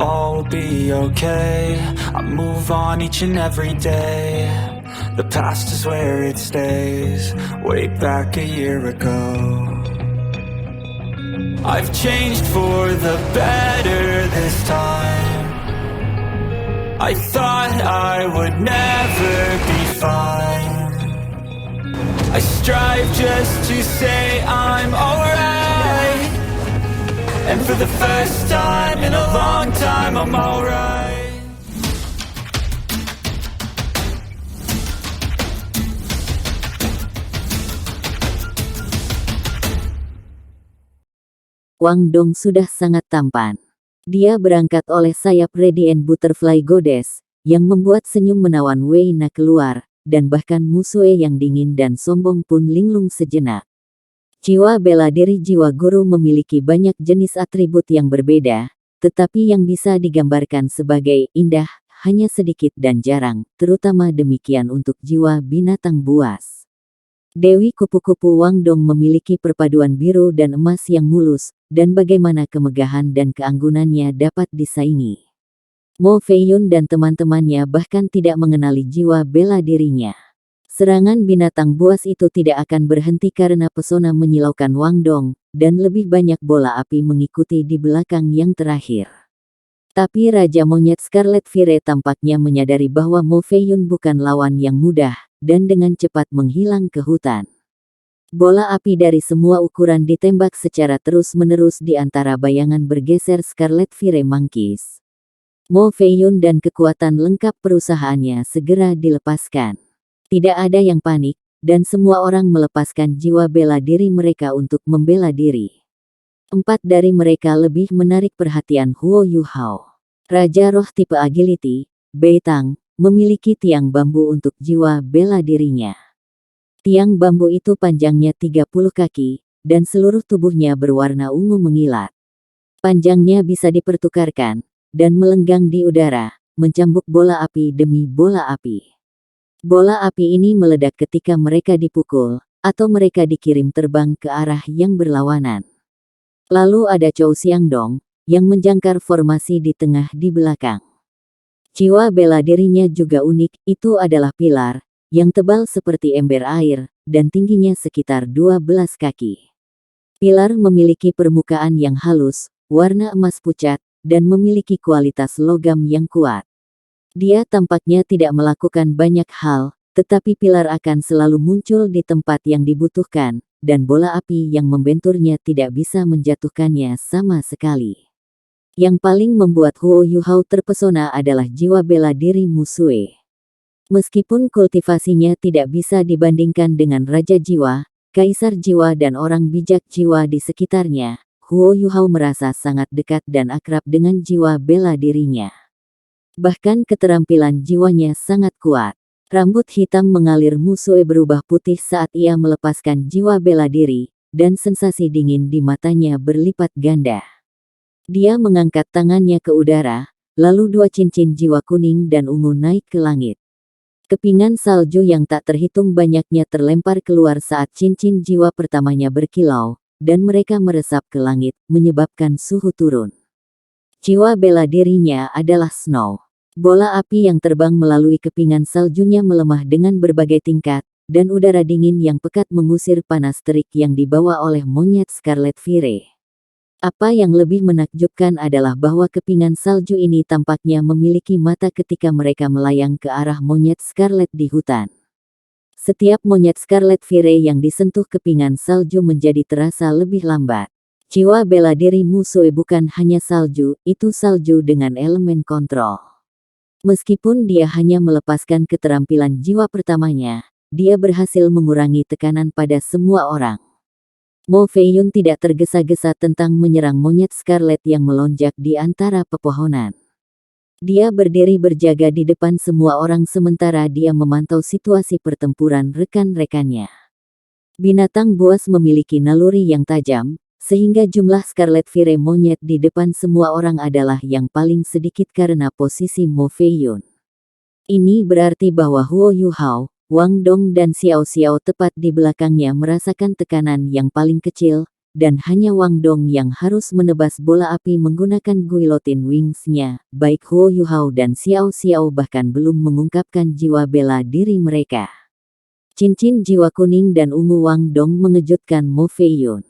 all will be okay. I move on each and every day. The past is where it stays. Way back a year ago, I've changed for the better this time. I thought I would never be fine. I strive just to say I'm alright, and for the first time in a long time I'm alright. Wang Dong sudah sangat tampan. Dia berangkat oleh sayap Radiant Butterfly Goddess, yang membuat senyum menawan Wei Na keluar, dan bahkan Musue yang dingin dan sombong pun linglung sejenak. Jiwa bela diri jiwa guru memiliki banyak jenis atribut yang berbeda, tetapi yang bisa digambarkan sebagai indah, hanya sedikit dan jarang, terutama demikian untuk jiwa binatang buas. Dewi kupu-kupu Wang Dong memiliki perpaduan biru dan emas yang mulus, dan bagaimana kemegahan dan keanggunannya dapat disaingi. Mo Feiyun dan teman-temannya bahkan tidak mengenali jiwa bela dirinya. Serangan binatang buas itu tidak akan berhenti karena pesona menyilaukan Wang Dong, dan lebih banyak bola api mengikuti di belakang yang terakhir. Tapi Raja Monyet Scarlet Fire tampaknya menyadari bahwa Mo Feiyun bukan lawan yang mudah, dan dengan cepat menghilang ke hutan. Bola api dari semua ukuran ditembak secara terus-menerus di antara bayangan bergeser Scarlet Fire Monkeys. Mo Feiyun dan kekuatan lengkap perusahaannya segera dilepaskan. Tidak ada yang panik, dan semua orang melepaskan jiwa bela diri mereka untuk membela diri. 4 dari mereka lebih menarik perhatian Huo Yuhao. Raja Roh tipe Agility, Bei Tang, memiliki tiang bambu untuk jiwa bela dirinya. Tiang bambu itu panjangnya 30 kaki, dan seluruh tubuhnya berwarna ungu mengilat. Panjangnya bisa dipertukarkan, dan melenggang di udara, mencambuk bola api demi bola api. Bola api ini meledak ketika mereka dipukul, atau mereka dikirim terbang ke arah yang berlawanan. Lalu ada Chou Xiangdong, yang menjangkar formasi di tengah di belakang. Jiwa bela dirinya juga unik, itu adalah pilar, yang tebal seperti ember air, dan tingginya sekitar 12 kaki. Pilar memiliki permukaan yang halus, warna emas pucat, dan memiliki kualitas logam yang kuat. Dia tampaknya tidak melakukan banyak hal, tetapi pilar akan selalu muncul di tempat yang dibutuhkan, dan bola api yang membenturnya tidak bisa menjatuhkannya sama sekali. Yang paling membuat Huo Yuhao terpesona adalah jiwa bela diri Musue. Meskipun kultivasinya tidak bisa dibandingkan dengan Raja Jiwa, Kaisar Jiwa dan orang bijak jiwa di sekitarnya, Huo Yuhao merasa sangat dekat dan akrab dengan jiwa bela dirinya. Bahkan keterampilan jiwanya sangat kuat. Rambut hitam mengalir Musue berubah putih saat ia melepaskan jiwa bela diri, dan sensasi dingin di matanya berlipat ganda. Dia mengangkat tangannya ke udara, lalu 2 cincin jiwa kuning dan ungu naik ke langit. Kepingan salju yang tak terhitung banyaknya terlempar keluar saat cincin jiwa pertamanya berkilau, dan mereka meresap ke langit, menyebabkan suhu turun. Jiwa bela dirinya adalah Snow. Bola api yang terbang melalui kepingan saljunya melemah dengan berbagai tingkat, dan udara dingin yang pekat mengusir panas terik yang dibawa oleh monyet Scarlet Fire. Apa yang lebih menakjubkan adalah bahwa kepingan salju ini tampaknya memiliki mata ketika mereka melayang ke arah monyet Scarlet di hutan. Setiap monyet Scarlet Fire yang disentuh kepingan salju menjadi terasa lebih lambat. Jiwa bela diri Musue bukan hanya salju, itu salju dengan elemen kontrol. Meskipun dia hanya melepaskan keterampilan jiwa pertamanya, dia berhasil mengurangi tekanan pada semua orang. Mo Feiyun tidak tergesa-gesa tentang menyerang monyet Scarlet yang melonjak di antara pepohonan. Dia berdiri berjaga di depan semua orang sementara dia memantau situasi pertempuran rekan-rekannya. Binatang buas memiliki naluri yang tajam, sehingga jumlah Scarlet Fire monyet di depan semua orang adalah yang paling sedikit karena posisi Mo Feiyun. Ini berarti bahwa Huo Yuhao, Wang Dong dan Xiao Xiao tepat di belakangnya merasakan tekanan yang paling kecil, dan hanya Wang Dong yang harus menebas bola api menggunakan guillotine wings-nya. Baik Huo Yuhao dan Xiao Xiao bahkan belum mengungkapkan jiwa bela diri mereka. Cincin jiwa kuning dan ungu Wang Dong mengejutkan Mo Feiyun.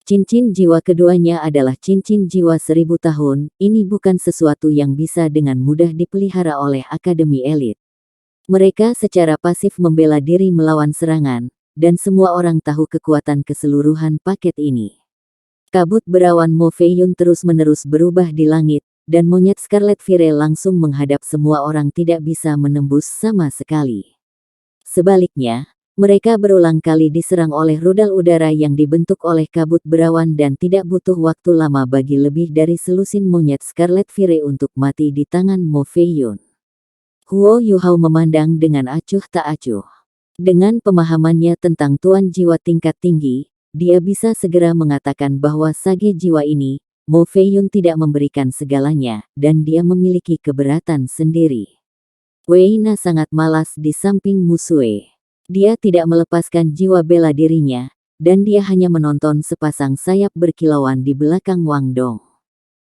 Cincin jiwa keduanya adalah cincin jiwa 1000 tahun. Ini bukan sesuatu yang bisa dengan mudah dipelihara oleh akademi elit. Mereka secara pasif membela diri melawan serangan, dan semua orang tahu kekuatan keseluruhan paket ini. Kabut berawan Mo Feiyun terus-menerus berubah di langit, dan monyet Scarlet Fire langsung menghadap semua orang tidak bisa menembus sama sekali. Sebaliknya, mereka berulang kali diserang oleh rudal udara yang dibentuk oleh kabut berawan dan tidak butuh waktu lama bagi lebih dari selusin monyet Scarlet Fire untuk mati di tangan Mo Feiyun. Huo Yuhao memandang dengan acuh tak acuh. Dengan pemahamannya tentang tuan jiwa tingkat tinggi, dia bisa segera mengatakan bahwa sage jiwa ini, Mo Feiyun tidak memberikan segalanya, dan dia memiliki keberatan sendiri. Wei Na sangat malas di samping Musue. Dia tidak melepaskan jiwa bela dirinya, dan dia hanya menonton sepasang sayap berkilauan di belakang Wang Dong.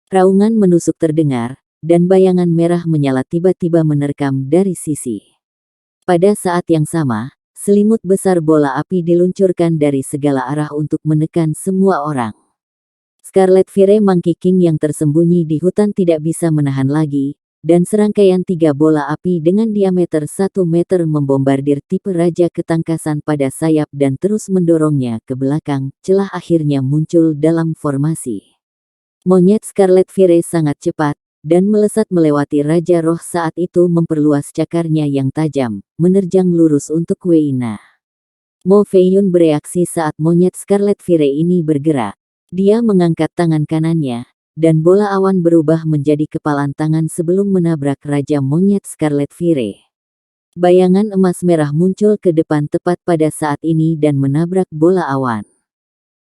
Raungan menusuk terdengar, dan bayangan merah menyala tiba-tiba menerkam dari sisi. Pada saat yang sama, selimut besar bola api diluncurkan dari segala arah untuk menekan semua orang. Scarlet Fire Monkey King yang tersembunyi di hutan tidak bisa menahan lagi, dan serangkaian 3 bola api dengan diameter 1 meter membombardir tipe raja ketangkasan pada sayap dan terus mendorongnya ke belakang. Celah akhirnya muncul dalam formasi. Monyet Scarlet Fire sangat cepat, dan melesat melewati Raja Roh saat itu memperluas cakarnya yang tajam, menerjang lurus untuk Wei Na. Mo Feiyun bereaksi saat monyet Scarlet Fire ini bergerak. Dia mengangkat tangan kanannya, dan bola awan berubah menjadi kepalan tangan sebelum menabrak Raja Monyet Scarlet Fire. Bayangan emas merah muncul ke depan tepat pada saat ini dan menabrak bola awan.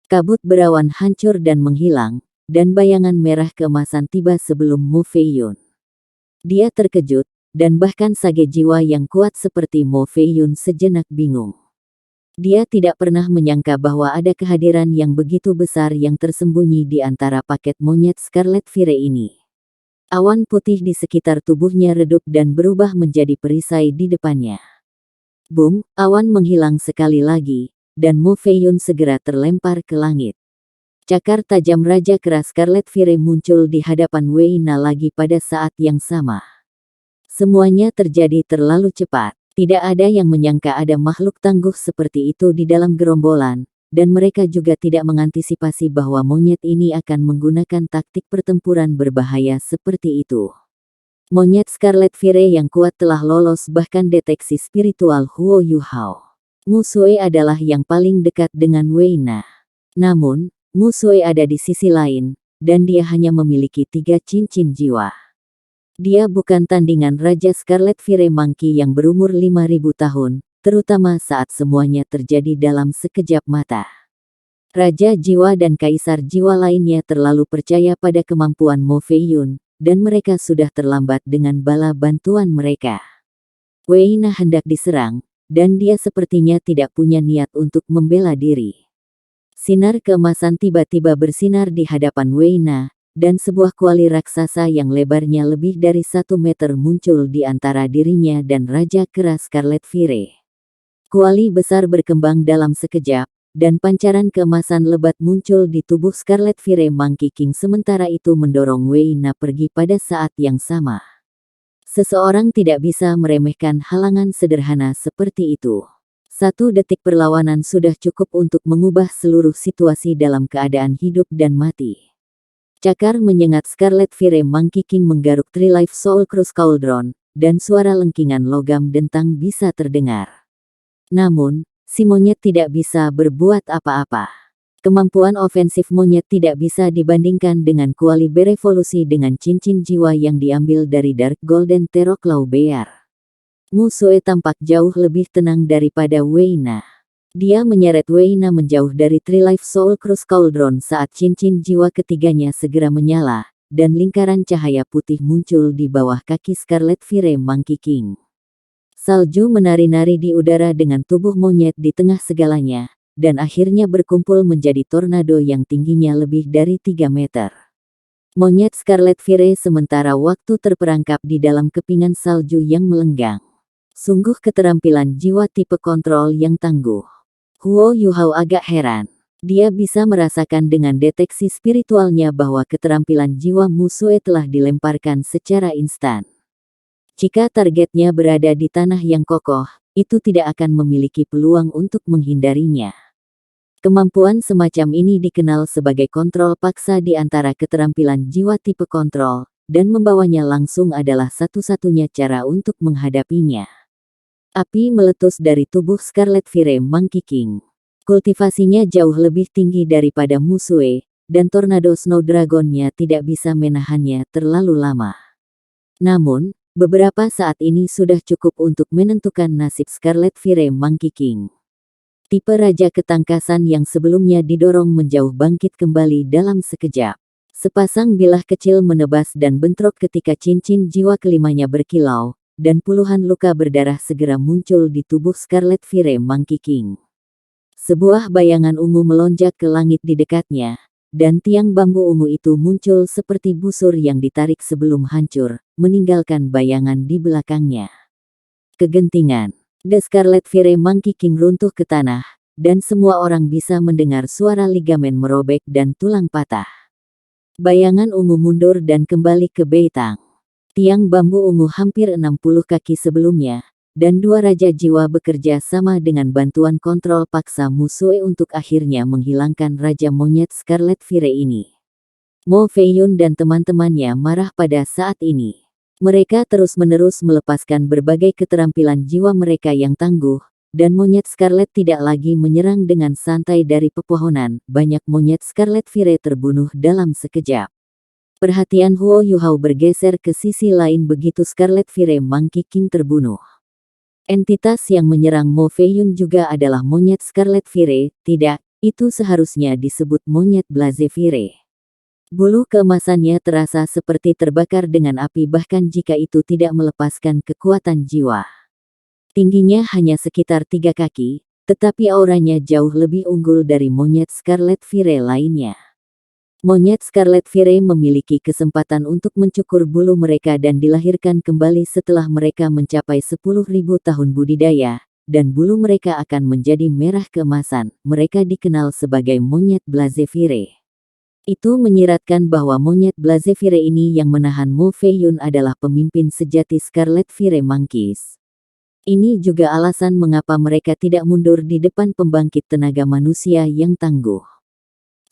Kabut berawan hancur dan menghilang, dan bayangan merah keemasan tiba sebelum Mo Feiyun. Dia terkejut, dan bahkan sage jiwa yang kuat seperti Mo Feiyun sejenak bingung. Dia tidak pernah menyangka bahwa ada kehadiran yang begitu besar yang tersembunyi di antara paket monyet Scarlet Fire ini. Awan putih di sekitar tubuhnya redup dan berubah menjadi perisai di depannya. Boom, awan menghilang sekali lagi, dan Mo Feiyun segera terlempar ke langit. Cakar tajam Raja Keras Scarlet Fire muncul di hadapan Wei Na lagi pada saat yang sama. Semuanya terjadi terlalu cepat. Tidak ada yang menyangka ada makhluk tangguh seperti itu di dalam gerombolan, dan mereka juga tidak mengantisipasi bahwa monyet ini akan menggunakan taktik pertempuran berbahaya seperti itu. Monyet Scarlet Fire yang kuat telah lolos bahkan deteksi spiritual Huo Yuhao. Musue adalah yang paling dekat dengan Wei Na. Namun, Musue ada di sisi lain, dan dia hanya memiliki 3 cincin jiwa. Dia bukan tandingan Raja Scarlet Fire Monkey yang berumur 5000 tahun, terutama saat semuanya terjadi dalam sekejap mata. Raja jiwa dan kaisar jiwa lainnya terlalu percaya pada kemampuan Mo Feiyun, dan mereka sudah terlambat dengan bala bantuan mereka. Wei Na hendak diserang, dan dia sepertinya tidak punya niat untuk membela diri. Sinar keemasan tiba-tiba bersinar di hadapan Wei Na, dan sebuah kuali raksasa yang lebarnya lebih dari 1 meter muncul di antara dirinya dan Raja Keras Scarlet Fire. Kuali besar berkembang dalam sekejap, dan pancaran keemasan lebat muncul di tubuh Scarlet Fire Monkey King sementara itu mendorong Wei Na pergi pada saat yang sama. Seseorang tidak bisa meremehkan halangan sederhana seperti itu. 1 detik perlawanan sudah cukup untuk mengubah seluruh situasi dalam keadaan hidup dan mati. Cakar menyengat Scarlet Fire Monkey King menggaruk Three Life Soul Cruise Cauldron, dan suara lengkingan logam dentang bisa terdengar. Namun, si monyet tidak bisa berbuat apa-apa. Kemampuan ofensif monyet tidak bisa dibandingkan dengan kuali berevolusi dengan cincin jiwa yang diambil dari Dark Golden Terraclaw Bear. Musue tampak jauh lebih tenang daripada Wei Na. Dia menyeret Wei Na menjauh dari Three Life Soul Cruise Cauldron saat cincin jiwa ketiganya segera menyala, dan lingkaran cahaya putih muncul di bawah kaki Scarlet Fire Monkey King. Salju menari-nari di udara dengan tubuh monyet di tengah segalanya, dan akhirnya berkumpul menjadi tornado yang tingginya lebih dari 3 meter. Monyet Scarlet Fire sementara waktu terperangkap di dalam kepingan salju yang melenggang. Sungguh keterampilan jiwa tipe kontrol yang tangguh. Huo Yuhao agak heran. Dia bisa merasakan dengan deteksi spiritualnya bahwa keterampilan jiwa Musue telah dilemparkan secara instan. Jika targetnya berada di tanah yang kokoh, itu tidak akan memiliki peluang untuk menghindarinya. Kemampuan semacam ini dikenal sebagai kontrol paksa di antara keterampilan jiwa tipe kontrol, dan membawanya langsung adalah satu-satunya cara untuk menghadapinya. Api meletus dari tubuh Scarlet Fire Monkey King. Kultivasinya jauh lebih tinggi daripada Musue, dan tornado Snow Dragon-nya tidak bisa menahannya terlalu lama. Namun, beberapa saat ini sudah cukup untuk menentukan nasib Scarlet Fire Monkey King. Tipe Raja Ketangkasan yang sebelumnya didorong menjauh bangkit kembali dalam sekejap. Sepasang bilah kecil menebas dan bentrok ketika cincin jiwa kelimanya berkilau, dan puluhan luka berdarah segera muncul di tubuh Scarlet Fire Monkey King. Sebuah bayangan ungu melonjak ke langit di dekatnya, dan tiang bambu ungu itu muncul seperti busur yang ditarik sebelum hancur, meninggalkan bayangan di belakangnya. Kegentingan. The Scarlet Fire Monkey King runtuh ke tanah, dan semua orang bisa mendengar suara ligamen merobek dan tulang patah. Bayangan ungu mundur dan kembali ke Beitang. Tiang bambu ungu hampir 60 kaki sebelumnya, dan dua Raja Jiwa bekerja sama dengan bantuan kontrol paksa Musue untuk akhirnya menghilangkan Raja Monyet Scarlet Fire ini. Mo Feiyun dan teman-temannya marah pada saat ini. Mereka terus-menerus melepaskan berbagai keterampilan jiwa mereka yang tangguh, dan Monyet Scarlet tidak lagi menyerang dengan santai dari pepohonan. Banyak Monyet Scarlet Fire terbunuh dalam sekejap. Perhatian Huo Yuhao bergeser ke sisi lain begitu Scarlet Fire Monkey King terbunuh. Entitas yang menyerang Mo Feiyun juga adalah Monyet Scarlet Fire, tidak, itu seharusnya disebut Monyet Blaze Fire. Bulu keemasannya terasa seperti terbakar dengan api bahkan jika itu tidak melepaskan kekuatan jiwa. Tingginya hanya sekitar 3 kaki, tetapi auranya jauh lebih unggul dari Monyet Scarlet Fire lainnya. Monyet Scarlet Fire memiliki kesempatan untuk mencukur bulu mereka dan dilahirkan kembali setelah mereka mencapai 10.000 tahun budidaya, dan bulu mereka akan menjadi merah keemasan. Mereka dikenal sebagai Monyet Blaze Fire. Itu menyiratkan bahwa Monyet Blaze Fire ini yang menahan Mo Feiyun adalah pemimpin sejati Scarlet Fire Monkeys. Ini juga alasan mengapa mereka tidak mundur di depan pembangkit tenaga manusia yang tangguh.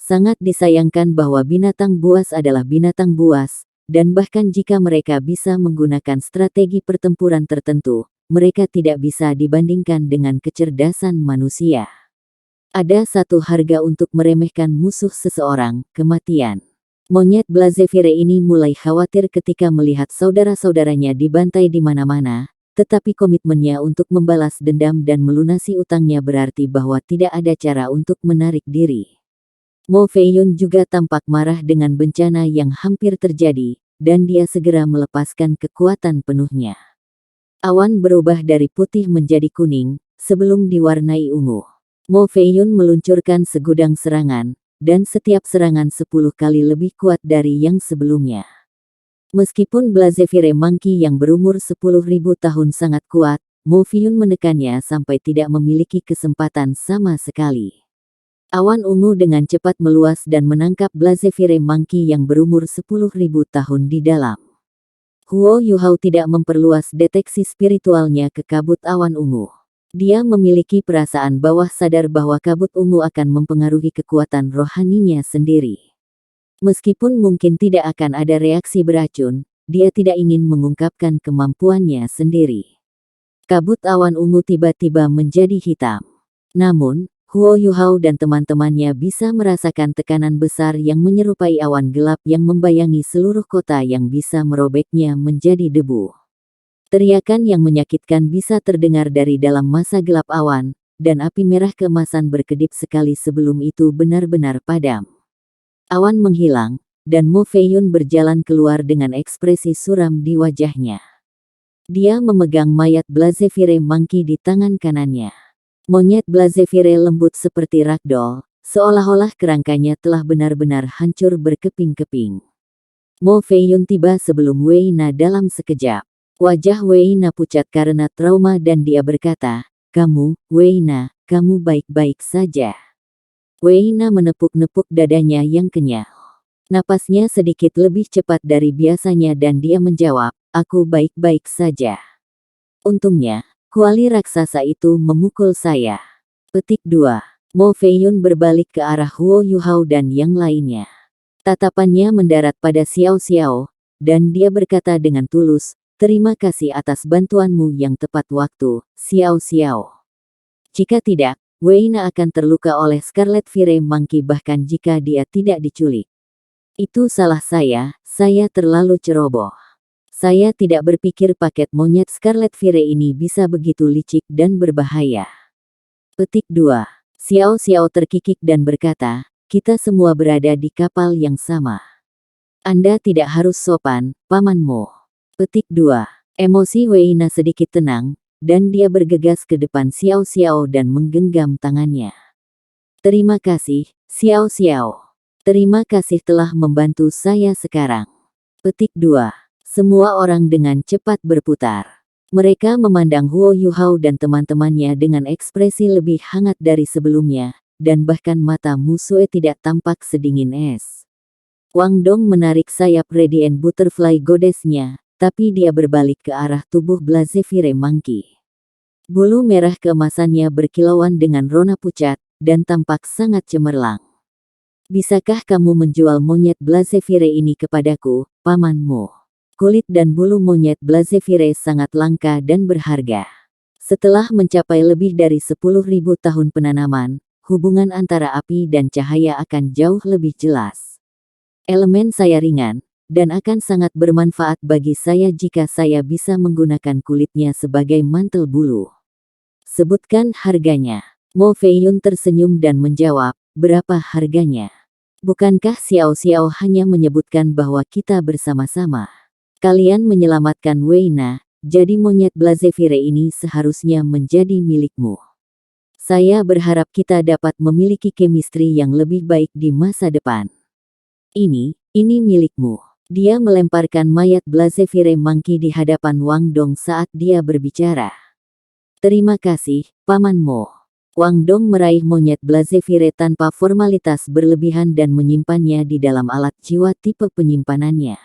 Sangat disayangkan bahwa binatang buas adalah binatang buas, dan bahkan jika mereka bisa menggunakan strategi pertempuran tertentu, mereka tidak bisa dibandingkan dengan kecerdasan manusia. Ada satu harga untuk meremehkan musuh seseorang, kematian. Monyet Blaze Fire ini mulai khawatir ketika melihat saudara-saudaranya dibantai di mana-mana, tetapi komitmennya untuk membalas dendam dan melunasi utangnya berarti bahwa tidak ada cara untuk menarik diri. Mo Feiyun juga tampak marah dengan bencana yang hampir terjadi, dan dia segera melepaskan kekuatan penuhnya. Awan berubah dari putih menjadi kuning, sebelum diwarnai ungu. Mo Feiyun meluncurkan segudang serangan, dan setiap serangan 10 kali lebih kuat dari yang sebelumnya. Meskipun Blaze Fire Monkey yang berumur 10.000 tahun sangat kuat, Mo Feiyun menekannya sampai tidak memiliki kesempatan sama sekali. Awan ungu dengan cepat meluas dan menangkap Blaze Fire Monkey yang berumur 10.000 tahun di dalam. Huo Yuhao tidak memperluas deteksi spiritualnya ke kabut awan ungu. Dia memiliki perasaan bawah sadar bahwa kabut ungu akan mempengaruhi kekuatan rohaninya sendiri. Meskipun mungkin tidak akan ada reaksi beracun, dia tidak ingin mengungkapkan kemampuannya sendiri. Kabut awan ungu tiba-tiba menjadi hitam. Namun, Huo Yuhao dan teman-temannya bisa merasakan tekanan besar yang menyerupai awan gelap yang membayangi seluruh kota yang bisa merobeknya menjadi debu. Teriakan yang menyakitkan bisa terdengar dari dalam masa gelap awan, dan api merah keemasan berkedip sekali sebelum itu benar-benar padam. Awan menghilang, dan Mo Feiyun berjalan keluar dengan ekspresi suram di wajahnya. Dia memegang mayat Blaze Fire Monkey di tangan kanannya. Monyet Blazevire lembut seperti ragdoll, seolah-olah kerangkanya telah benar-benar hancur berkeping-keping. Mo Feiyun tiba sebelum Wei Na dalam sekejap. Wajah Wei Na pucat karena trauma dan dia berkata, "Kamu, Wei Na, kamu baik-baik saja?" Wei Na menepuk-nepuk dadanya yang kenyal. Napasnya sedikit lebih cepat dari biasanya dan dia menjawab, "Aku baik-baik saja. Untungnya, kuali raksasa itu memukul saya." Petik 2. Mo Feiyun berbalik ke arah Huo Yuhao dan yang lainnya. Tatapannya mendarat pada Xiao Xiao, dan dia berkata dengan tulus, "Terima kasih atas bantuanmu yang tepat waktu, Xiao Xiao. Jika tidak, Wei Na akan terluka oleh Scarlet Fire Monkey bahkan jika dia tidak diculik. Itu salah saya terlalu ceroboh. Saya tidak berpikir paket monyet Scarlet Fire ini bisa begitu licik dan berbahaya." Petik 2. Xiao Xiao terkikik dan berkata, "Kita semua berada di kapal yang sama. Anda tidak harus sopan, Paman Mo." Petik 2. Emosi Wei Na sedikit tenang, dan dia bergegas ke depan Xiao Xiao dan menggenggam tangannya. "Terima kasih, Xiao Xiao. Terima kasih telah membantu saya sekarang." Petik 2. Semua orang dengan cepat berputar. Mereka memandang Huo Yuhao dan teman-temannya dengan ekspresi lebih hangat dari sebelumnya, dan bahkan mata Musue tidak tampak sedingin es. Wang Dong menarik sayap Radiant Butterfly Goddess-nya, tapi dia berbalik ke arah tubuh Blazevire Monkey. Bulu merah keemasannya berkilauan dengan rona pucat, dan tampak sangat cemerlang. "Bisakah kamu menjual monyet Blazevire ini kepadaku, Paman Mo?" Kulit dan bulu monyet Blazevire sangat langka dan berharga. Setelah mencapai lebih dari 10.000 tahun penanaman, hubungan antara api dan cahaya akan jauh lebih jelas. Elemen saya ringan, dan akan sangat bermanfaat bagi saya jika saya bisa menggunakan kulitnya sebagai mantel bulu. Sebutkan harganya. Mo Feiyun tersenyum dan menjawab, "Berapa harganya? Bukankah Xiao Xiao hanya menyebutkan bahwa kita bersama-sama? Kalian menyelamatkan Wei Na, jadi monyet Blazevire ini seharusnya menjadi milikmu. Saya berharap kita dapat memiliki chemistry yang lebih baik di masa depan. Ini milikmu." Dia melemparkan mayat Blazevire Monkey di hadapan Wang Dong saat dia berbicara. "Terima kasih, Paman Mo." Wang Dong meraih monyet Blazevire tanpa formalitas berlebihan dan menyimpannya di dalam alat jiwa tipe penyimpanannya.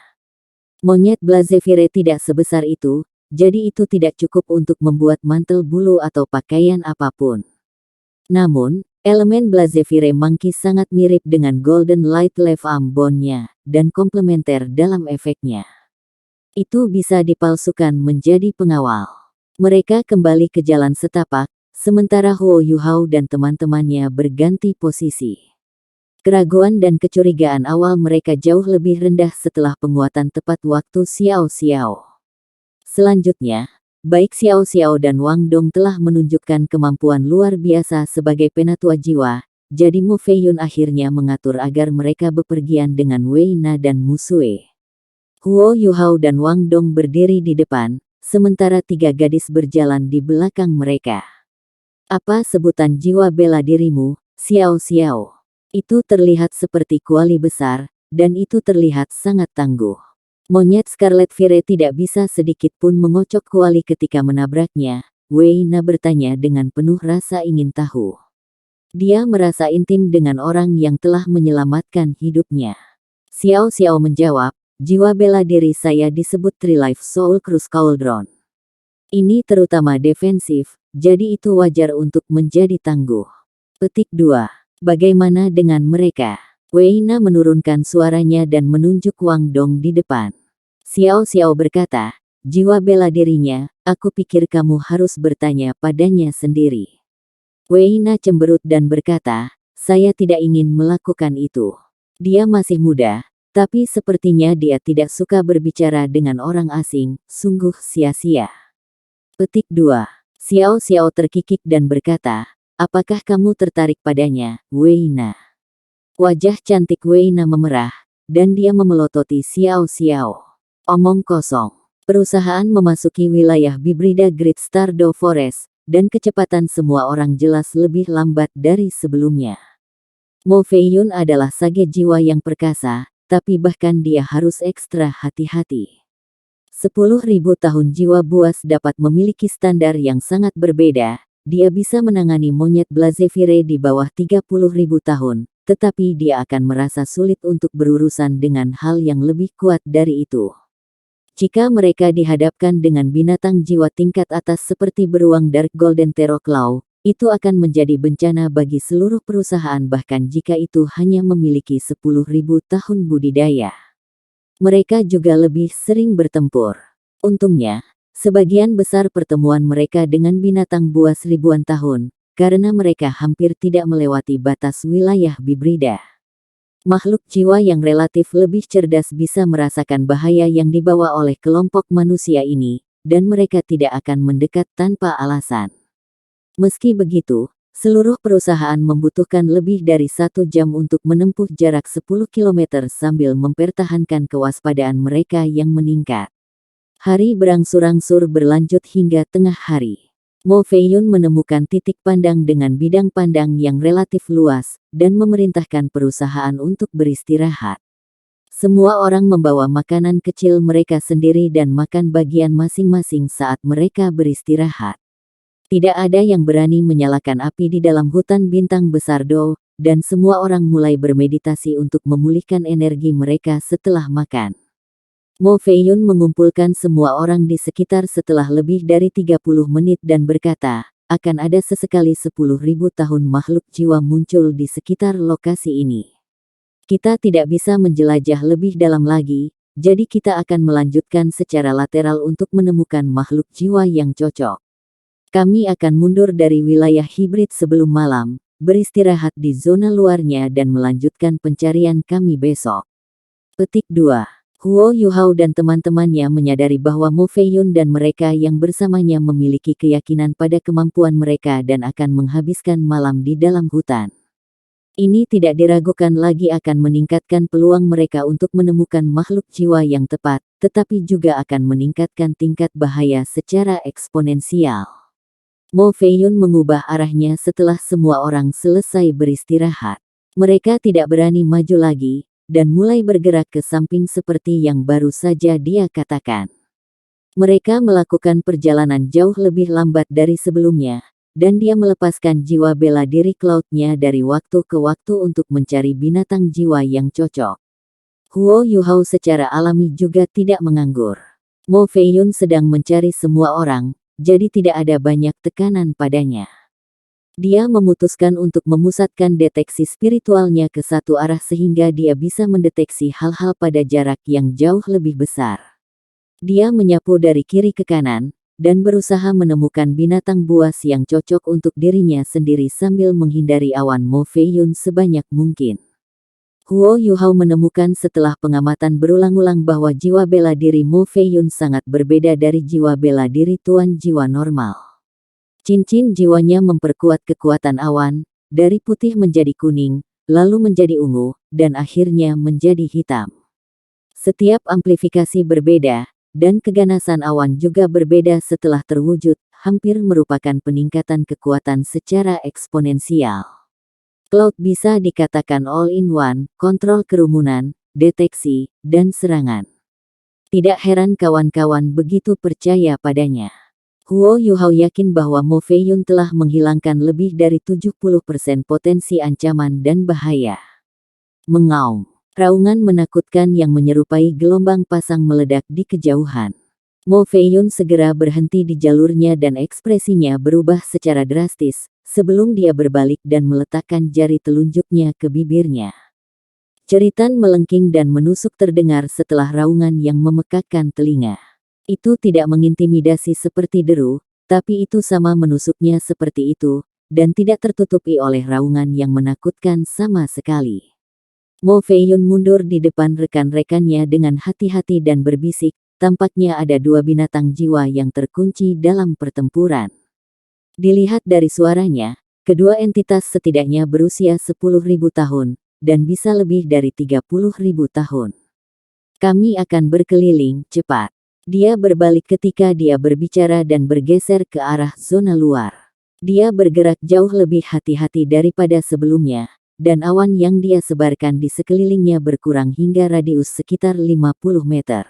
Monyet Blazevire tidak sebesar itu, jadi itu tidak cukup untuk membuat mantel bulu atau pakaian apapun. Namun, elemen Blazevire Monkey sangat mirip dengan Golden Light Left Arm Bone-nya, dan komplementer dalam efeknya. Itu bisa dipalsukan menjadi pengawal. Mereka kembali ke jalan setapak, sementara Huo Yuhao dan teman-temannya berganti posisi. Keraguan dan kecurigaan awal mereka jauh lebih rendah setelah penguatan tepat waktu Xiao Xiao. Selanjutnya, baik Xiao Xiao dan Wang Dong telah menunjukkan kemampuan luar biasa sebagai penatua jiwa, jadi Mo Feiyun akhirnya mengatur agar mereka bepergian dengan Wei Na dan Musue. Huo Yuhao dan Wang Dong berdiri di depan, sementara 3 gadis berjalan di belakang mereka. "Apa sebutan jiwa bela dirimu, Xiao Xiao?" Itu terlihat seperti kuali besar, dan itu terlihat sangat tangguh. Monyet Scarlet Fire tidak bisa sedikit pun mengocok kuali ketika menabraknya, Wei Na bertanya dengan penuh rasa ingin tahu. Dia merasa intim dengan orang yang telah menyelamatkan hidupnya. Xiao Xiao menjawab, "Jiwa bela diri saya disebut Tri-Life Soul Cruise Cauldron. Ini terutama defensif, jadi itu wajar untuk menjadi tangguh." Petik 2. Bagaimana dengan mereka? Wei Na menurunkan suaranya dan menunjuk Wang Dong di depan. Xiao Xiao berkata, "Jiwa bela dirinya, aku pikir kamu harus bertanya padanya sendiri." Wei Na cemberut dan berkata, "Saya tidak ingin melakukan itu. Dia masih muda, tapi sepertinya dia tidak suka berbicara dengan orang asing, sungguh sia-sia." Petik 2. Xiao Xiao terkikik dan berkata, "Apakah kamu tertarik padanya, Wei Na?" Wajah cantik Wei Na memerah, dan dia memelototi Xiao Xiao. "Omong kosong. Perusahaan memasuki wilayah Bibrida Great Stardow Forest, dan kecepatan semua orang jelas lebih lambat dari sebelumnya. Mo Feiyun adalah sage jiwa yang perkasa, tapi bahkan dia harus ekstra hati-hati. 10.000 tahun jiwa buas dapat memiliki standar yang sangat berbeda. Dia bisa menangani monyet Blazevire di bawah 30.000 tahun, tetapi dia akan merasa sulit untuk berurusan dengan hal yang lebih kuat dari itu. Jika mereka dihadapkan dengan binatang jiwa tingkat atas seperti beruang Dark Golden Terrorclaw, itu akan menjadi bencana bagi seluruh perusahaan bahkan jika itu hanya memiliki 10.000 tahun budidaya. Mereka juga lebih sering bertempur. Untungnya, sebagian besar pertemuan mereka dengan binatang buas ribuan tahun, karena mereka hampir tidak melewati batas wilayah Bibrida. Makhluk jiwa yang relatif lebih cerdas bisa merasakan bahaya yang dibawa oleh kelompok manusia ini, dan mereka tidak akan mendekat tanpa alasan. Meski begitu, seluruh perusahaan membutuhkan lebih dari 1 jam untuk menempuh jarak 10 km sambil mempertahankan kewaspadaan mereka yang meningkat. Hari berangsur-angsur berlanjut hingga tengah hari. Mo Feiyun menemukan titik pandang dengan bidang pandang yang relatif luas, dan memerintahkan perusahaan untuk beristirahat. Semua orang membawa makanan kecil mereka sendiri dan makan bagian masing-masing saat mereka beristirahat. Tidak ada yang berani menyalakan api di dalam hutan bintang besar Do, dan semua orang mulai bermeditasi untuk memulihkan energi mereka setelah makan. Mo Feiyun mengumpulkan semua orang di sekitar setelah lebih dari 30 menit dan berkata, akan ada sesekali 10.000 tahun makhluk jiwa muncul di sekitar lokasi ini. Kita tidak bisa menjelajah lebih dalam lagi, jadi kita akan melanjutkan secara lateral untuk menemukan makhluk jiwa yang cocok. Kami akan mundur dari wilayah hibrid sebelum malam, beristirahat di zona luarnya dan melanjutkan pencarian kami besok. Petik 2. Huo Yuhao dan teman-temannya menyadari bahwa Mo Feiyun dan mereka yang bersamanya memiliki keyakinan pada kemampuan mereka dan akan menghabiskan malam di dalam hutan. Ini tidak diragukan lagi akan meningkatkan peluang mereka untuk menemukan makhluk jiwa yang tepat, tetapi juga akan meningkatkan tingkat bahaya secara eksponensial. Mo Feiyun mengubah arahnya setelah semua orang selesai beristirahat. Mereka tidak berani maju lagi, dan mulai bergerak ke samping seperti yang baru saja dia katakan. Mereka melakukan perjalanan jauh lebih lambat dari sebelumnya, dan dia melepaskan jiwa bela diri Cloud-nya dari waktu ke waktu untuk mencari binatang jiwa yang cocok. Huo Yuhao secara alami juga tidak menganggur. Mo Feiyun sedang mencari semua orang, jadi tidak ada banyak tekanan padanya. Dia memutuskan untuk memusatkan deteksi spiritualnya ke satu arah sehingga dia bisa mendeteksi hal-hal pada jarak yang jauh lebih besar. Dia menyapu dari kiri ke kanan, dan berusaha menemukan binatang buas yang cocok untuk dirinya sendiri sambil menghindari awan Mo Feiyun sebanyak mungkin. Huo Yuhao menemukan setelah pengamatan berulang-ulang bahwa jiwa bela diri Mo Feiyun sangat berbeda dari jiwa bela diri tuan jiwa normal. Cincin jiwanya memperkuat kekuatan awan, dari putih menjadi kuning, lalu menjadi ungu, dan akhirnya menjadi hitam. Setiap amplifikasi berbeda, dan keganasan awan juga berbeda setelah terwujud, hampir merupakan peningkatan kekuatan secara eksponensial. Cloud bisa dikatakan all-in-one, kontrol kerumunan, deteksi, dan serangan. Tidak heran kawan-kawan begitu percaya padanya. Huo Yuhao yakin bahwa Mo Feiyun telah menghilangkan lebih dari 70% potensi ancaman dan bahaya. Mengaum. Raungan menakutkan yang menyerupai gelombang pasang meledak di kejauhan. Mo Feiyun segera berhenti di jalurnya dan ekspresinya berubah secara drastis, sebelum dia berbalik dan meletakkan jari telunjuknya ke bibirnya. Jeritan melengking dan menusuk terdengar setelah raungan yang memekakkan telinga. Itu tidak mengintimidasi seperti deru, tapi itu sama menusuknya seperti itu, dan tidak tertutupi oleh raungan yang menakutkan sama sekali. Mo Feiyun mundur di depan rekan-rekannya dengan hati-hati dan berbisik, tampaknya ada 2 binatang jiwa yang terkunci dalam pertempuran. Dilihat dari suaranya, kedua entitas setidaknya berusia 10.000 tahun, dan bisa lebih dari 30.000 tahun. Kami akan berkeliling cepat. Dia berbalik ketika dia berbicara dan bergeser ke arah zona luar. Dia bergerak jauh lebih hati-hati daripada sebelumnya, dan awan yang dia sebarkan di sekelilingnya berkurang hingga radius sekitar 50 meter.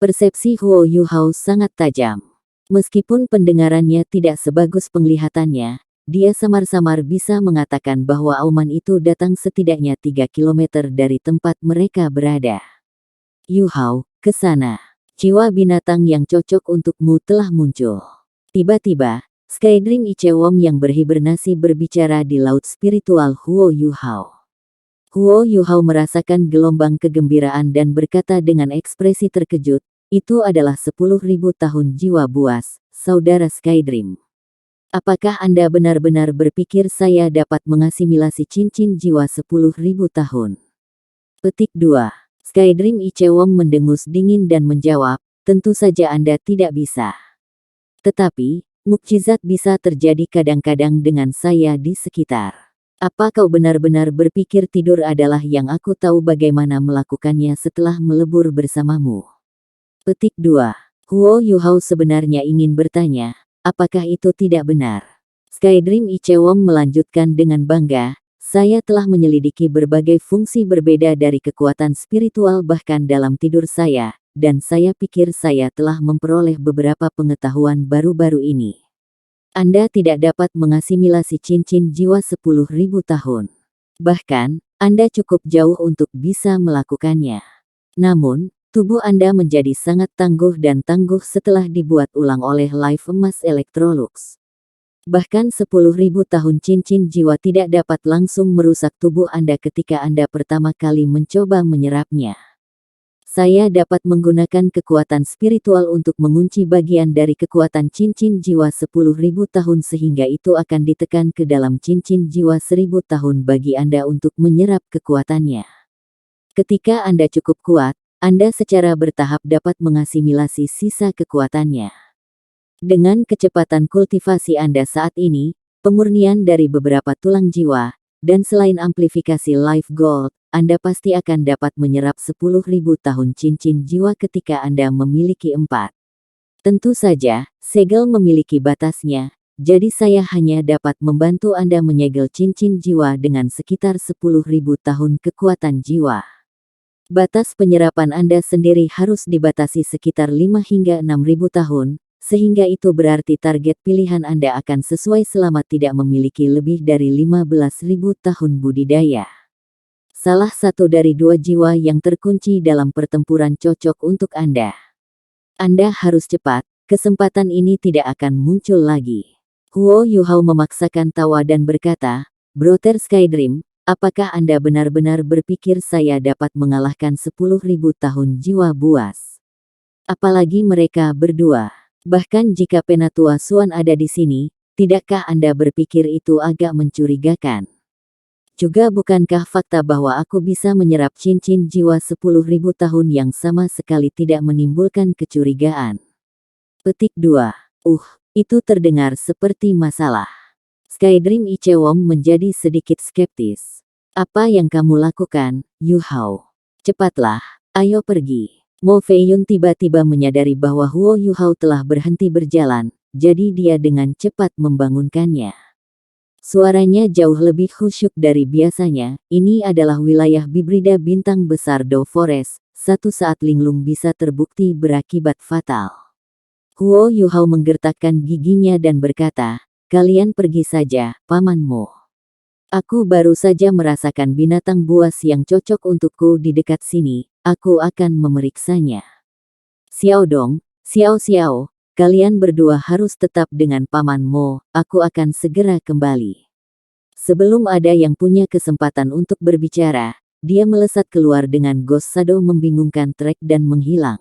Persepsi Huo Yuhao sangat tajam. Meskipun pendengarannya tidak sebagus penglihatannya, dia samar-samar bisa mengatakan bahwa auman itu datang setidaknya 3 kilometer dari tempat mereka berada. Yuhao, ke sana. Jiwa binatang yang cocok untukmu telah muncul. Tiba-tiba, Skydream Ichewong yang berhibernasi berbicara di laut spiritual Huo Yuhao. Huo Yuhao merasakan gelombang kegembiraan dan berkata dengan ekspresi terkejut, itu adalah 10.000 tahun jiwa buas, saudara Skydream. Apakah Anda benar-benar berpikir saya dapat mengasimilasi cincin jiwa 10.000 tahun? Petik 2. Skydream Ichewong mendengus dingin dan menjawab, tentu saja Anda tidak bisa. Tetapi, mukjizat bisa terjadi kadang-kadang dengan saya di sekitar. Apa kau benar-benar berpikir tidur adalah yang aku tahu bagaimana melakukannya setelah melebur bersamamu? Petik 2. Huo Yuhao sebenarnya ingin bertanya, apakah itu tidak benar? Skydream Ichewong melanjutkan dengan bangga, saya telah menyelidiki berbagai fungsi berbeda dari kekuatan spiritual bahkan dalam tidur saya, dan saya pikir saya telah memperoleh beberapa pengetahuan baru-baru ini. Anda tidak dapat mengasimilasi cincin jiwa 10.000 tahun. Bahkan, Anda cukup jauh untuk bisa melakukannya. Namun, tubuh Anda menjadi sangat tangguh dan tangguh setelah dibuat ulang oleh Life Emas Electrolux. Bahkan 10.000 tahun cincin jiwa tidak dapat langsung merusak tubuh Anda ketika Anda pertama kali mencoba menyerapnya. Saya dapat menggunakan kekuatan spiritual untuk mengunci bagian dari kekuatan cincin jiwa 10.000 tahun sehingga itu akan ditekan ke dalam cincin jiwa 1.000 tahun bagi Anda untuk menyerap kekuatannya. Ketika Anda cukup kuat, Anda secara bertahap dapat mengasimilasi sisa kekuatannya. Dengan kecepatan kultivasi Anda saat ini, pemurnian dari beberapa tulang jiwa, dan selain amplifikasi Life Gold, Anda pasti akan dapat menyerap 10.000 tahun cincin jiwa ketika Anda memiliki 4. Tentu saja, segel memiliki batasnya, jadi saya hanya dapat membantu Anda menyegel cincin jiwa dengan sekitar 10.000 tahun kekuatan jiwa. Batas penyerapan Anda sendiri harus dibatasi sekitar 5 hingga 6.000 tahun, sehingga itu berarti target pilihan Anda akan sesuai selama tidak memiliki lebih dari 15.000 tahun budidaya. Salah satu dari 2 jiwa yang terkunci dalam pertempuran cocok untuk Anda. Anda harus cepat, kesempatan ini tidak akan muncul lagi. Huo Yuhao memaksakan tawa dan berkata, Brother Skydream, apakah Anda benar-benar berpikir saya dapat mengalahkan 10.000 tahun jiwa buas? Apalagi mereka berdua. Bahkan jika Penatua Suan ada di sini, tidakkah Anda berpikir itu agak mencurigakan? Juga bukankah fakta bahwa aku bisa menyerap cincin jiwa 10.000 tahun yang sama sekali tidak menimbulkan kecurigaan? Petik 2. Itu terdengar seperti masalah. Skydream Ichewong menjadi sedikit skeptis. Apa yang kamu lakukan, Yuhao? Cepatlah, ayo pergi. Mo Feiyun tiba-tiba menyadari bahwa Huo Yuhao telah berhenti berjalan, jadi dia dengan cepat membangunkannya. Suaranya jauh lebih khusyuk dari biasanya, ini adalah wilayah bibrida bintang besar Do Forest, satu saat linglung bisa terbukti berakibat fatal. Huo Yuhao menggertakkan giginya dan berkata, kalian pergi saja, Paman Mo. Aku baru saja merasakan binatang buas yang cocok untukku di dekat sini, aku akan memeriksanya. Xiao Dong, Xiao Xiao, kalian berdua harus tetap dengan Paman Mo, aku akan segera kembali. Sebelum ada yang punya kesempatan untuk berbicara, dia melesat keluar dengan Ghost Shadow membingungkan trek dan menghilang.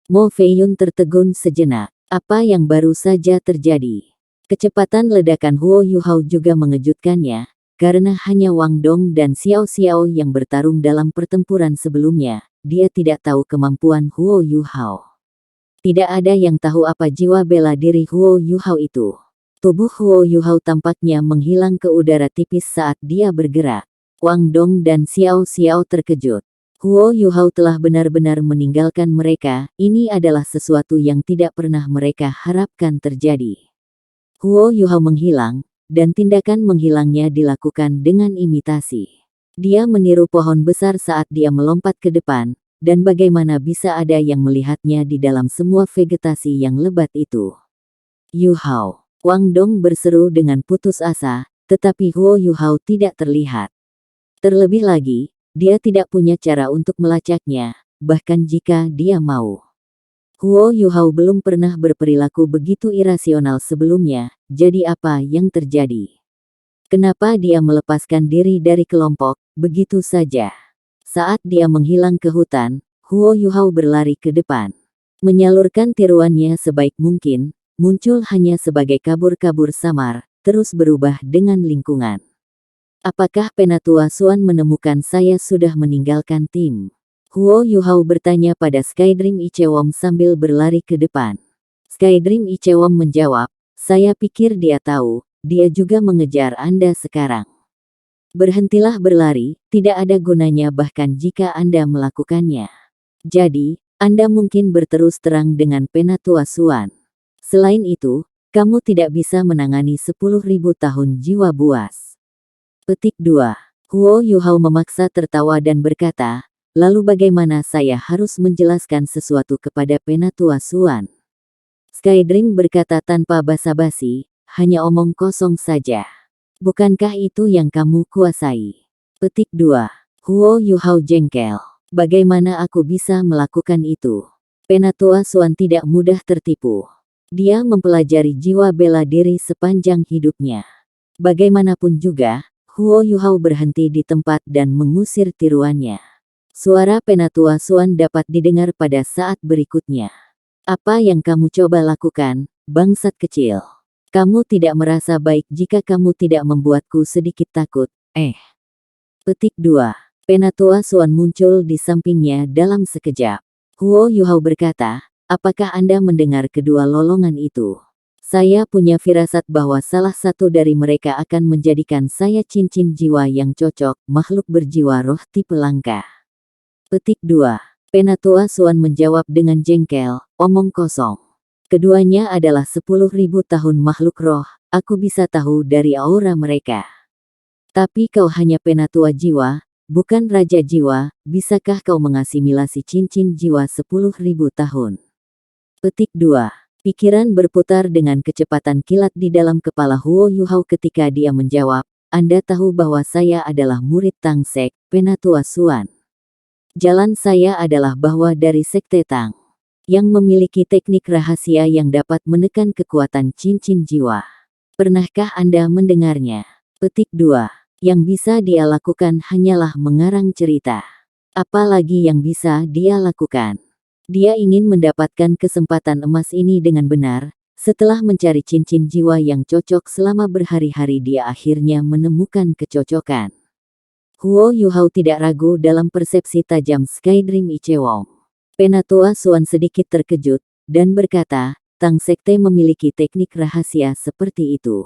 Mo Feiyun tertegun sejenak, apa yang baru saja terjadi? Kecepatan ledakan Huo Yuhao juga mengejutkannya, karena hanya Wang Dong dan Xiao Xiao yang bertarung dalam pertempuran sebelumnya, dia tidak tahu kemampuan Huo Yuhao. Tidak ada yang tahu apa jiwa bela diri Huo Yuhao itu. Tubuh Huo Yuhao tampaknya menghilang ke udara tipis saat dia bergerak. Wang Dong dan Xiao Xiao terkejut. Huo Yuhao telah benar-benar meninggalkan mereka, ini adalah sesuatu yang tidak pernah mereka harapkan terjadi. Huo Yuhao menghilang, dan tindakan menghilangnya dilakukan dengan imitasi. Dia meniru pohon besar saat dia melompat ke depan, dan bagaimana bisa ada yang melihatnya di dalam semua vegetasi yang lebat itu. Yuhao, Wang Dong berseru dengan putus asa, tetapi Huo Yuhao tidak terlihat. Terlebih lagi, dia tidak punya cara untuk melacaknya, bahkan jika dia mau. Huo Yuhao belum pernah berperilaku begitu irasional sebelumnya, jadi apa yang terjadi? Kenapa dia melepaskan diri dari kelompok, begitu saja? Saat dia menghilang ke hutan, Huo Yuhao berlari ke depan. Menyalurkan tiruannya sebaik mungkin, muncul hanya sebagai kabur-kabur samar, terus berubah dengan lingkungan. Apakah Penatua Suan menemukan saya sudah meninggalkan tim? Huo Yuhao bertanya pada Skydream Ichewom sambil berlari ke depan. Skydream Ichewom menjawab, saya pikir dia tahu, dia juga mengejar Anda sekarang. Berhentilah berlari, tidak ada gunanya bahkan jika Anda melakukannya. Jadi, Anda mungkin berterus terang dengan Penatua Suan. Selain itu, kamu tidak bisa menangani 10.000 tahun jiwa buas. Petik 2. Huo Yuhao memaksa tertawa dan berkata, lalu bagaimana saya harus menjelaskan sesuatu kepada Penatua Suan? Skydream berkata tanpa basa-basi, hanya omong kosong saja. Bukankah itu yang kamu kuasai? Petik 2. Huo Yuhao jengkel. Bagaimana aku bisa melakukan itu? Penatua Suan tidak mudah tertipu. Dia mempelajari jiwa bela diri sepanjang hidupnya. Bagaimanapun juga, Huo Yuhao berhenti di tempat dan mengusir tiruannya. Suara Penatua Suan dapat didengar pada saat berikutnya. Apa yang kamu coba lakukan, bangsat kecil? Kamu tidak merasa baik jika kamu tidak membuatku sedikit takut, Petik 2. Penatua Suan muncul di sampingnya dalam sekejap. Huo Yuhao berkata, apakah Anda mendengar kedua lolongan itu? Saya punya firasat bahwa salah satu dari mereka akan menjadikan saya cincin jiwa yang cocok, makhluk berjiwa roh tipe langka. Petik 2. Penatua Suan menjawab dengan jengkel, omong kosong. Keduanya adalah 10.000 tahun makhluk roh, aku bisa tahu dari aura mereka. Tapi kau hanya penatua jiwa, bukan raja jiwa, bisakah kau mengasimilasi cincin jiwa 10.000 tahun? Petik 2. Pikiran berputar dengan kecepatan kilat di dalam kepala Huo Yuhao ketika dia menjawab, Anda tahu bahwa saya adalah murid Tang Sek, Penatua Suan. Jalan saya adalah bahwa dari Sekte Tang, yang memiliki teknik rahasia yang dapat menekan kekuatan cincin jiwa. Pernahkah Anda mendengarnya? Petik 2. Yang bisa dia lakukan hanyalah mengarang cerita. Apalagi yang bisa dia lakukan? Dia ingin mendapatkan kesempatan emas ini dengan benar. Setelah mencari cincin jiwa yang cocok selama berhari-hari, dia akhirnya menemukan kecocokan. Huo Yuhao tidak ragu dalam persepsi tajam Skydream Ichewom. Penatua Suan sedikit terkejut, dan berkata, Tang Sekte memiliki teknik rahasia seperti itu.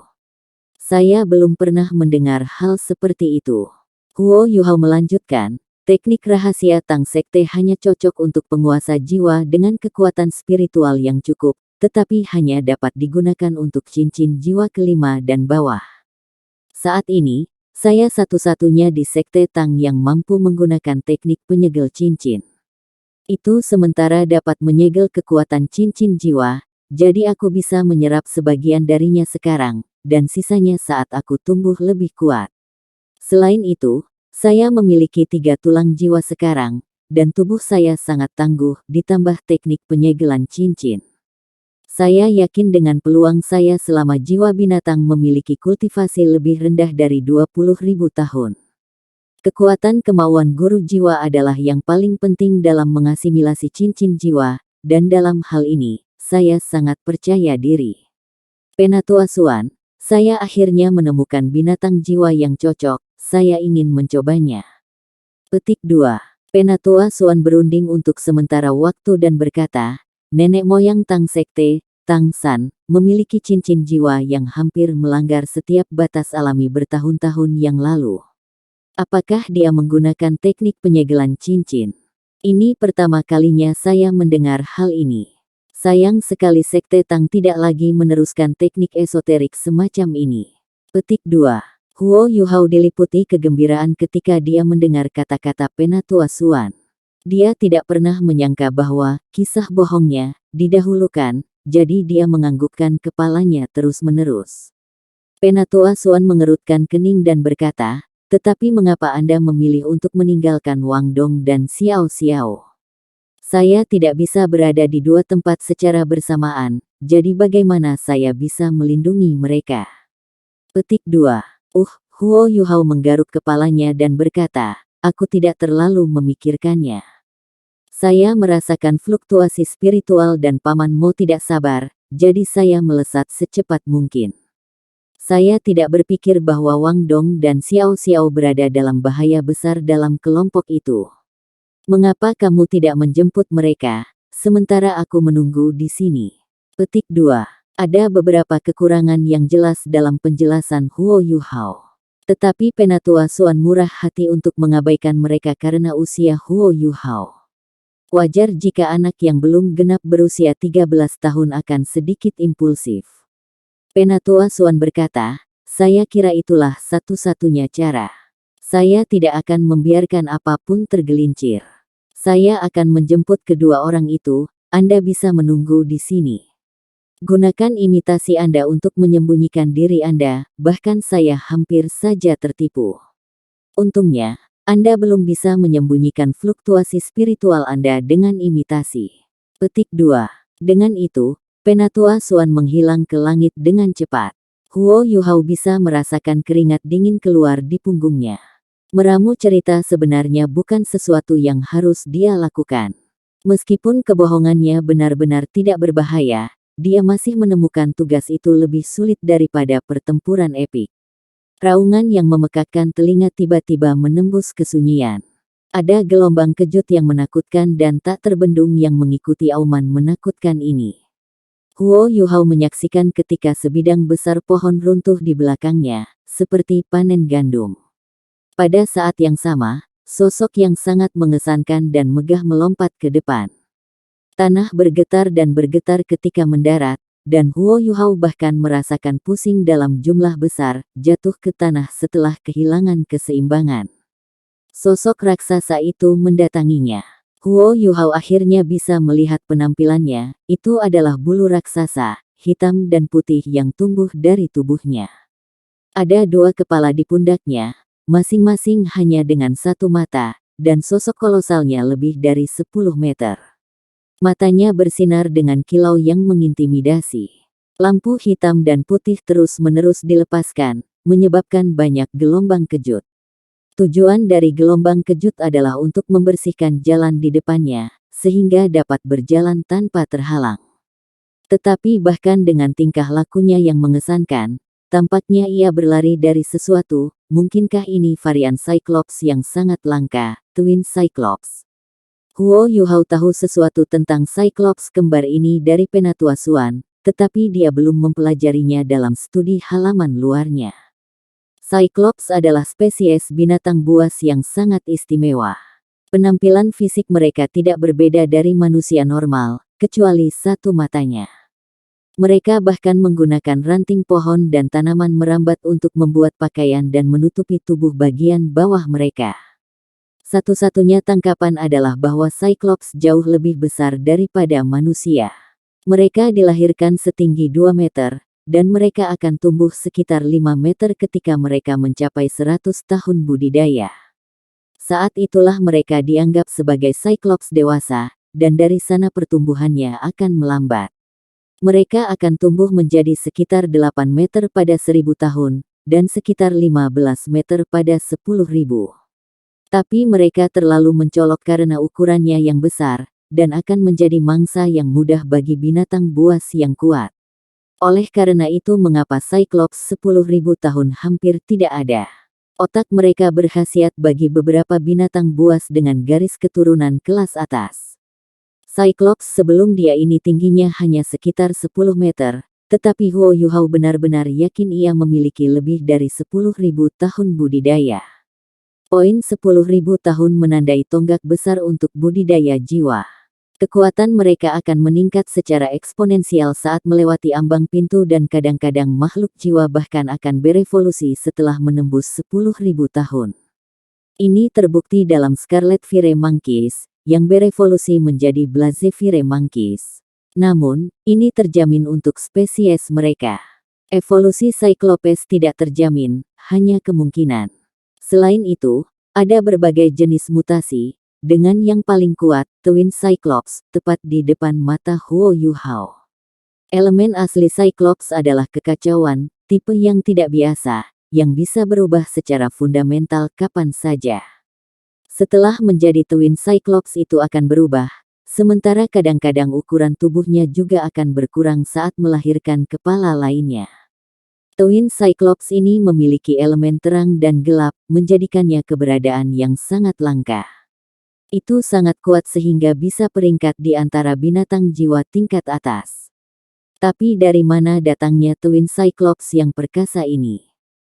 Saya belum pernah mendengar hal seperti itu. Huo Yuhao melanjutkan, teknik rahasia Tang Sekte hanya cocok untuk penguasa jiwa dengan kekuatan spiritual yang cukup, tetapi hanya dapat digunakan untuk cincin jiwa kelima dan bawah. Saat ini, saya satu-satunya di Sekte Tang yang mampu menggunakan teknik penyegel cincin. Itu sementara dapat menyegel kekuatan cincin jiwa, jadi aku bisa menyerap sebagian darinya sekarang, dan sisanya saat aku tumbuh lebih kuat. Selain itu, saya memiliki 3 tulang jiwa sekarang, dan tubuh saya sangat tangguh, ditambah teknik penyegelan cincin. Saya yakin dengan peluang saya selama jiwa binatang memiliki kultivasi lebih rendah dari 20.000 tahun. Kekuatan kemauan guru jiwa adalah yang paling penting dalam mengasimilasi cincin jiwa, dan dalam hal ini, saya sangat percaya diri. Penatua Suan, saya akhirnya menemukan binatang jiwa yang cocok, saya ingin mencobanya. Petik 2. Penatua Suan berunding untuk sementara waktu dan berkata, nenek moyang Tang Sekte, Tang San, memiliki cincin jiwa yang hampir melanggar setiap batas alami bertahun-tahun yang lalu. Apakah dia menggunakan teknik penyegelan cincin? Ini pertama kalinya saya mendengar hal ini. Sayang sekali Sekte Tang tidak lagi meneruskan teknik esoterik semacam ini. Petik 2. Huo Yuhao diliputi kegembiraan ketika dia mendengar kata-kata Penatua Suan. Dia tidak pernah menyangka bahwa kisah bohongnya didahulukan, jadi dia menganggukkan kepalanya terus-menerus. Penatua Suan mengerutkan kening dan berkata, "Tetapi mengapa Anda memilih untuk meninggalkan Wang Dong dan Xiao Xiao? Saya tidak bisa berada di dua tempat secara bersamaan, jadi bagaimana saya bisa melindungi mereka?" Petik 2. Huo Yuhao menggaruk kepalanya dan berkata, "Aku tidak terlalu memikirkannya. Saya merasakan fluktuasi spiritual dan Paman Mo tidak sabar, jadi saya melesat secepat mungkin. Saya tidak berpikir bahwa Wang Dong dan Xiao Xiao berada dalam bahaya besar dalam kelompok itu. Mengapa kamu tidak menjemput mereka, sementara aku menunggu di sini?" Petik 2. Ada beberapa kekurangan yang jelas dalam penjelasan Huo Yuhao. Tetapi Penatua Suan murah hati untuk mengabaikan mereka karena usia Huo Yuhao. Wajar jika anak yang belum genap berusia 13 tahun akan sedikit impulsif. Penatua Suan berkata, "Saya kira itulah satu-satunya cara. Saya tidak akan membiarkan apapun tergelincir. Saya akan menjemput kedua orang itu, Anda bisa menunggu di sini. Gunakan imitasi Anda untuk menyembunyikan diri Anda, bahkan saya hampir saja tertipu. Untungnya, Anda belum bisa menyembunyikan fluktuasi spiritual Anda dengan imitasi." Petik 2. Dengan itu, Penatua Suan menghilang ke langit dengan cepat. Huo Yuhao bisa merasakan keringat dingin keluar di punggungnya. Meramu cerita sebenarnya bukan sesuatu yang harus dia lakukan. Meskipun kebohongannya benar-benar tidak berbahaya, dia masih menemukan tugas itu lebih sulit daripada pertempuran epik. Raungan yang memekakkan telinga tiba-tiba menembus kesunyian. Ada gelombang kejut yang menakutkan dan tak terbendung yang mengikuti auman menakutkan ini. Huo Yuhao menyaksikan ketika sebidang besar pohon runtuh di belakangnya, seperti panen gandum. Pada saat yang sama, sosok yang sangat mengesankan dan megah melompat ke depan. Tanah bergetar dan bergetar ketika mendarat, dan Huo Yuhao bahkan merasakan pusing dalam jumlah besar, jatuh ke tanah setelah kehilangan keseimbangan. Sosok raksasa itu mendatanginya. Huo Yuhao akhirnya bisa melihat penampilannya, itu adalah bulu raksasa, hitam dan putih yang tumbuh dari tubuhnya. Ada dua kepala di pundaknya, masing-masing hanya dengan satu mata, dan sosok kolosalnya lebih dari 10 meter. Matanya bersinar dengan kilau yang mengintimidasi. Lampu hitam dan putih terus-menerus dilepaskan, menyebabkan banyak gelombang kejut. Tujuan dari gelombang kejut adalah untuk membersihkan jalan di depannya, sehingga dapat berjalan tanpa terhalang. Tetapi bahkan dengan tingkah lakunya yang mengesankan, tampaknya ia berlari dari sesuatu. Mungkinkah ini varian Cyclops yang sangat langka, Twin Cyclops? Huo Yuhao tahu sesuatu tentang Cyclops kembar ini dari Penatua Suan, tetapi dia belum mempelajarinya dalam studi halaman luarnya. Cyclops adalah spesies binatang buas yang sangat istimewa. Penampilan fisik mereka tidak berbeda dari manusia normal, kecuali satu matanya. Mereka bahkan menggunakan ranting pohon dan tanaman merambat untuk membuat pakaian dan menutupi tubuh bagian bawah mereka. Satu-satunya tangkapan adalah bahwa Cyclops jauh lebih besar daripada manusia. Mereka dilahirkan setinggi 2 meter, dan mereka akan tumbuh sekitar 5 meter ketika mereka mencapai 100 tahun budidaya. Saat itulah mereka dianggap sebagai Cyclops dewasa, dan dari sana pertumbuhannya akan melambat. Mereka akan tumbuh menjadi sekitar 8 meter pada 1000 tahun, dan sekitar 15 meter pada 10.000. Tapi mereka terlalu mencolok karena ukurannya yang besar, dan akan menjadi mangsa yang mudah bagi binatang buas yang kuat. Oleh karena itu mengapa Cyclops 10.000 tahun hampir tidak ada. Otak mereka berkhasiat bagi beberapa binatang buas dengan garis keturunan kelas atas. Cyclops sebelum dia ini tingginya hanya sekitar 10 meter, tetapi Huo Yuhao benar-benar yakin ia memiliki lebih dari 10.000 tahun budidaya. Poin 10.000 tahun menandai tonggak besar untuk budidaya jiwa. Kekuatan mereka akan meningkat secara eksponensial saat melewati ambang pintu dan kadang-kadang makhluk jiwa bahkan akan berevolusi setelah menembus 10.000 tahun. Ini terbukti dalam Scarlet Fire Monkeys, yang berevolusi menjadi Blaze Fire Monkeys. Namun, ini terjamin untuk spesies mereka. Evolusi Cyclopes tidak terjamin, hanya kemungkinan. Selain itu, ada berbagai jenis mutasi, dengan yang paling kuat, Twin Cyclops, tepat di depan mata Huo Yuhao. Elemen asli Cyclops adalah kekacauan, tipe yang tidak biasa, yang bisa berubah secara fundamental kapan saja. Setelah menjadi Twin Cyclops itu akan berubah, sementara kadang-kadang ukuran tubuhnya juga akan berkurang saat melahirkan kepala lainnya. Twin Cyclops ini memiliki elemen terang dan gelap, menjadikannya keberadaan yang sangat langka. Itu sangat kuat sehingga bisa peringkat di antara binatang jiwa tingkat atas. Tapi dari mana datangnya Twin Cyclops yang perkasa ini?